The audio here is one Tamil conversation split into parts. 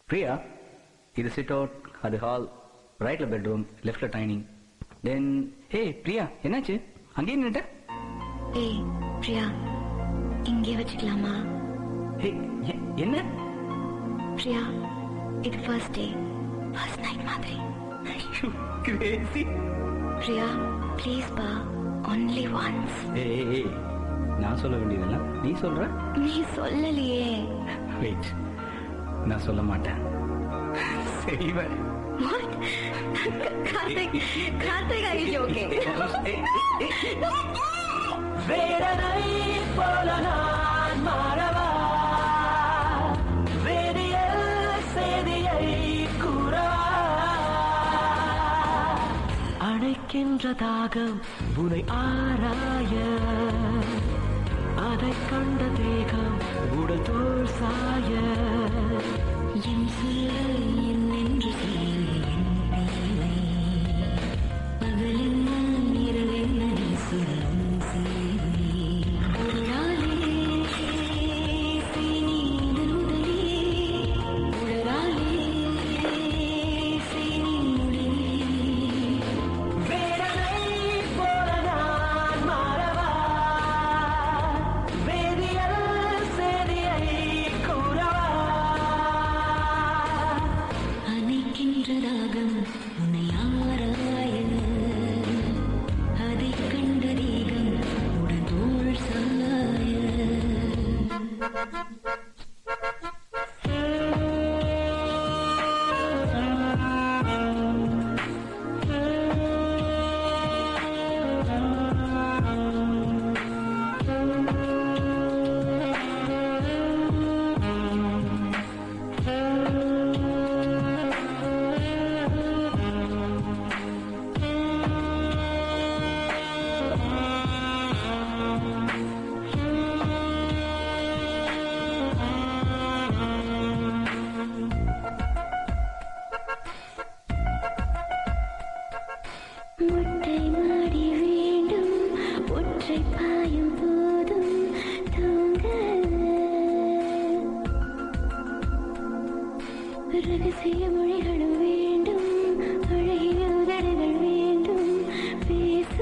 பிரியா, இது சிட் அவுட், அது ஹால், ரைட்ல பெட்ரூம், லெஃப்ட்ல டைனிங். தென் ஏய் பிரியா, என்னாச்சு அங்கேயே நின்னுட்ட? ஏய் பிரியா, இங்கே வச்சுக்கலாமா? என்ன பிரியா, இது ஃபர்ஸ்ட் டே, ஃபர்ஸ்ட் நைட் மாதிரி. கிரேசி. பிரியா ப்ளீஸ் பா, ஒன்லி ஒன்ஸ். ஏய், நான் சொல்ல வேண்டியதெல்லாம் நீ சொல்ற. நீ சொல்லலையே. வெயிட், நான் சொல்ல மாட்டேன். செய்வேன். Karthik, are you joking? வேடனை போல நான் மாறவா, வேதியல் செய்தியை கூறவா, அணைக்கின்ற தாகம் உனை ஆராய, அதை கண்ட தேகம் உடல் தோல் சாய, என் சொல்ல என் என்று ரகசிய மொழிகளும் வேண்டும், அழகிய உதடுகள் வேண்டும், பேச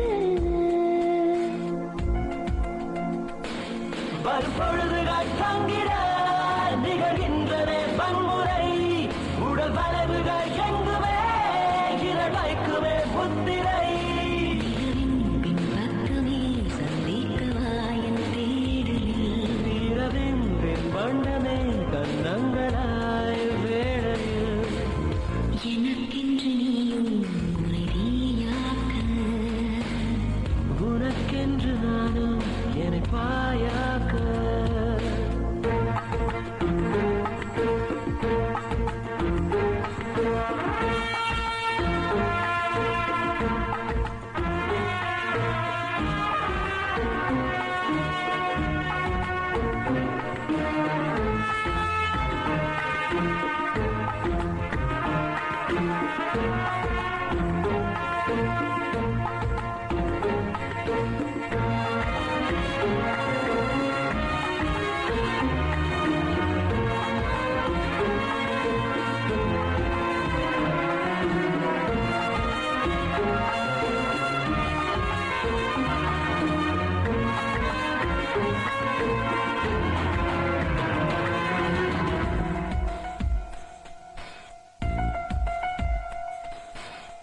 பொழுதுகள் தங்கிட நிகழ்கின்றன வன்முறை, உடல் வளைவுகள் எங்குமே இழல் வைக்குமே புத்திரை, பின்பக்கமே சந்திக்கவா என் தேடலில், வீரவின் வண்ணமே கண்ணங்களாய் வேளையில், எனக்கென்று நீயும் உனையாக்க, உனக்கென்று நானும் என்னை பாயாக்க,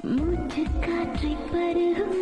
மூச்சு காற்றை பருகும்